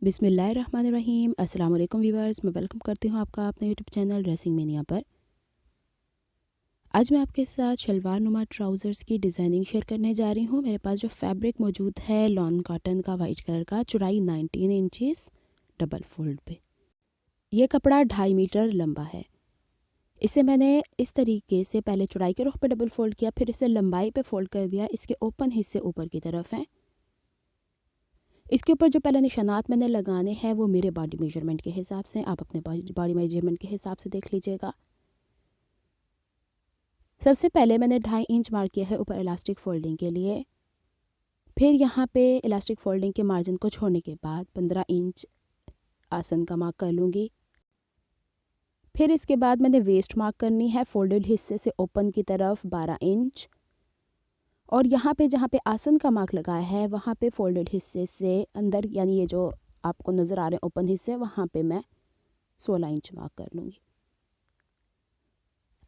बिस्मिल्लाहिर्रहमानिर्रहीम। अस्सलाम वालेकुम व्यूअर्स, मैं वेलकम करती हूँ आपका अपने यूट्यूब चैनल ड्रेसिंग मेनिया पर। आज मैं आपके साथ शलवार नुमा ट्राउज़र्स की डिज़ाइनिंग शेयर करने जा रही हूँ। मेरे पास जो फैब्रिक मौजूद है लॉन कॉटन का वाइट कलर का, चौड़ाई 19 इंचेस डबल फोल्ड पे। ये कपड़ा 2.5 मीटर लंबा है। इसे मैंने इस तरीके से पहले चौड़ाई के रुख पे डबल फोल्ड किया, फिर इसे लंबाई पे फोल्ड कर दिया। इसके ओपन हिस्से ऊपर की तरफ हैं। इसके ऊपर जो पहले निशानात मैंने लगाने हैं वो मेरे बॉडी मेजरमेंट के हिसाब से, आप अपने बॉडी मेजरमेंट के हिसाब से देख लीजिएगा। सबसे पहले मैंने 2.5 इंच मार्क किया है ऊपर इलास्टिक फोल्डिंग के लिए। फिर यहाँ पे इलास्टिक फोल्डिंग के मार्जिन को छोड़ने के बाद 15 इंच आसन का मार्क कर लूँगी। फिर इसके बाद मैंने वेस्ट मार्क करनी है फोल्डेड हिस्से से ओपन की तरफ 12 इंच, और यहाँ पे जहाँ पे आसन का मार्क लगाया है वहाँ पे फोल्डेड हिस्से से अंदर, यानी ये जो आपको नज़र आ रहे हैं ओपन हिस्से, वहाँ पे मैं 16 इंच मार्क कर लूँगी।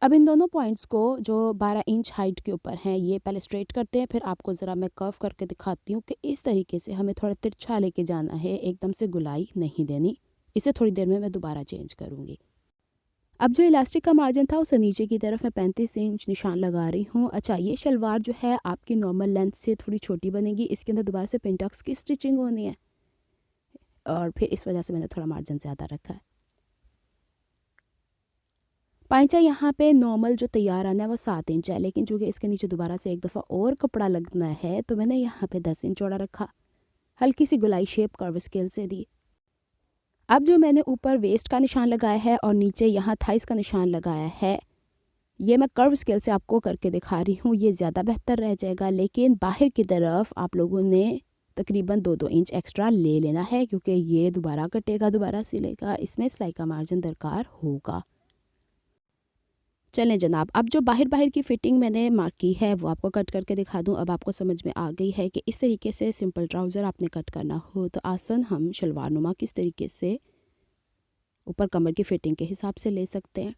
अब इन दोनों पॉइंट्स को जो 12 इंच हाइट के ऊपर हैं ये पहले स्ट्रेट करते हैं, फिर आपको ज़रा मैं कर्व करके दिखाती हूँ कि इस तरीके से हमें थोड़ा तिरछा लेके जाना है, एकदम से गुलाई नहीं देनी। इसे थोड़ी देर में मैं दोबारा चेंज करूँगी। अब जो इलास्टिक का मार्जिन था उसे नीचे की तरफ मैं 35 इंच निशान लगा रही हूँ। अच्छा, ये शलवार जो है आपकी नॉर्मल लेंथ से थोड़ी छोटी बनेगी। इसके अंदर दोबारा से पिंटक्स की स्टिचिंग होनी है और फिर इस वजह से मैंने थोड़ा मार्जिन ज़्यादा रखा है। पाइचा यहाँ पे नॉर्मल जो तैयार आना है वो 7 इंच है, लेकिन चूँकि इसके नीचे दोबारा से एक दफ़ा और कपड़ा लगना है तो मैंने यहाँ पे 10 इंच चौड़ा रखा। हल्की सी गुलाई शेप कर्व स्केल से दी। अब जो मैंने ऊपर वेस्ट का निशान लगाया है और नीचे यहाँ थाइस का निशान लगाया है, ये मैं कर्व स्केल से आपको करके दिखा रही हूँ। ये ज़्यादा बेहतर रह जाएगा, लेकिन बाहर की तरफ आप लोगों ने तकरीबन 2-2 इंच एक्स्ट्रा ले लेना है, क्योंकि ये दोबारा कटेगा, दोबारा सिलेगा, इसमें सिलाई का मार्जिन दरकार होगा। चलें जनाब, अब जो बाहर की फ़िटिंग मैंने मार्क की है वो आपको कट करके दिखा दूं। अब आपको समझ में आ गई है कि इस तरीके से सिंपल ट्राउज़र आपने कट करना हो तो आसन हम शलवार नुमा किस तरीके से ऊपर कमर की फ़िटिंग के हिसाब से ले सकते हैं।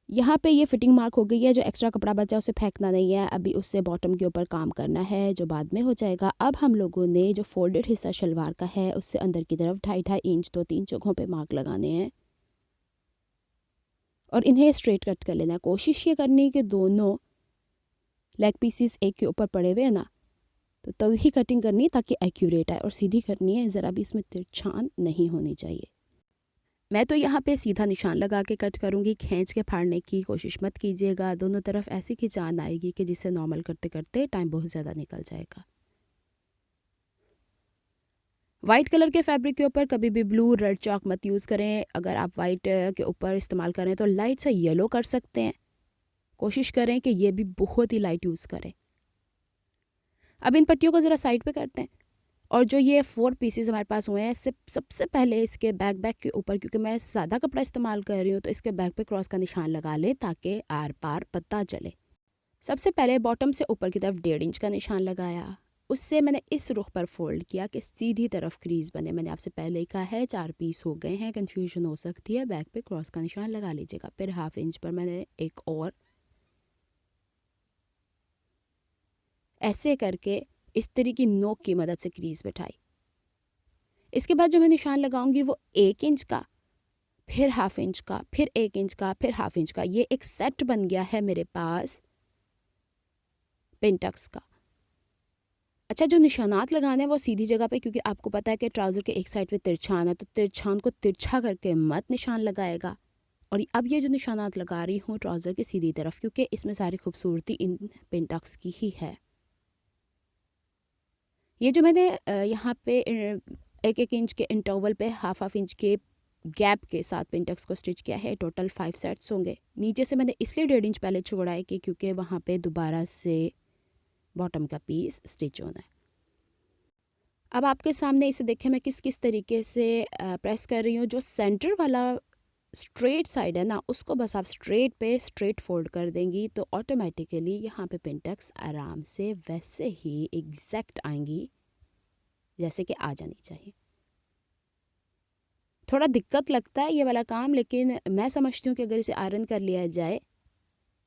यहाँ पे ये फ़िटिंग मार्क हो गई है। जो एक्स्ट्रा कपड़ा बचा उसे फेंकना नहीं है, अभी उससे बॉटम के ऊपर काम करना है जो बाद में हो जाएगा। अब हम लोगों ने जो फोल्डेड हिस्सा शलवार का है उससे अंदर की तरफ 2.5 इंच 2-3 जगहों पे मार्क लगाने हैं और इन्हें स्ट्रेट कट कर लेना है। कोशिश ये करनी है कि दोनों लेग पीसीस एक के ऊपर पड़े हुए हैं ना, तो तभी कटिंग करनी है ताकि एक्यूरेट आए, और सीधी करनी है, ज़रा भी इसमें तिरछान नहीं होनी चाहिए। मैं तो यहाँ पे सीधा निशान लगा के कट करूँगी, खींच के फाड़ने की कोशिश मत कीजिएगा। दोनों तरफ ऐसी खिंचान आएगी कि जिससे नॉर्मल करते करते टाइम बहुत ज़्यादा निकल जाएगा। वाइट कलर के फैब्रिक के ऊपर कभी भी ब्लू रेड चॉक मत यूज़ करें। अगर आप वाइट के ऊपर इस्तेमाल करें तो लाइट सा येलो कर सकते हैं। कोशिश करें कि ये भी बहुत ही लाइट यूज़ करें। अब इन पट्टियों को ज़रा साइड पे करते हैं, और जो ये 4 पीसेस हमारे पास हुए हैं, सबसे पहले इसके बैक के ऊपर, क्योंकि मैं सादा कपड़ा इस्तेमाल कर रही हूँ, तो इसके बैक पे क्रॉस का निशान लगा लें ताकि आर पार पता चले। सबसे पहले बॉटम से ऊपर की तरफ 1.5 इंच का निशान लगाया, उससे मैंने इस रुख पर फोल्ड किया कि सीधी तरफ क्रीज बने। मैंने आपसे पहले ही कहा है 4 पीस हो गए हैं, कन्फ्यूजन हो सकती है, बैक पे क्रॉस का निशान लगा लीजिएगा। फिर 1/2 इंच पर मैंने एक और ऐसे करके इस तरह की नोक की मदद से क्रीज बैठाई। इसके बाद जो मैं निशान लगाऊंगी वो 1 इंच का, फिर 1/2 इंच का, फिर 1 इंच का, फिर 1/2 इंच का। ये एक सेट बन गया है मेरे पास पिंटक्स का। अच्छा, जो निशानात लगाने हैं वो सीधी जगह पे, क्योंकि आपको पता है कि ट्राउज़र के एक साइड पे तिरछान है, तो तिरछान को तिरछा करके मत निशान लगाएगा। और अब ये जो निशानात लगा रही हूँ ट्राउज़र की सीधी तरफ, क्योंकि इसमें सारी खूबसूरती इन पिंटक्स की ही है। ये जो मैंने यहाँ पे 1-1 इंच के इंटरवल पे 1/2 इंच के गैप के साथ पिंटक्स को स्टिच किया है। टोटल 5 सेट्स होंगे। नीचे से मैंने इसलिए 1.5 इंच पहले छोड़ा है कि क्योंकि वहाँ पे दोबारा से बॉटम का पीस स्टिच होना है। अब आपके सामने इसे देखें मैं किस किस तरीके से प्रेस कर रही हूँ। जो सेंटर वाला स्ट्रेट साइड है ना, उसको बस आप स्ट्रेट फोल्ड कर देंगी तो ऑटोमेटिकली यहाँ पे पिंटक्स आराम से वैसे ही एग्जैक्ट आएंगी जैसे कि आ जानी चाहिए। थोड़ा दिक्कत लगता है ये वाला काम, लेकिन मैं समझती हूँ कि अगर इसे आयरन कर लिया जाए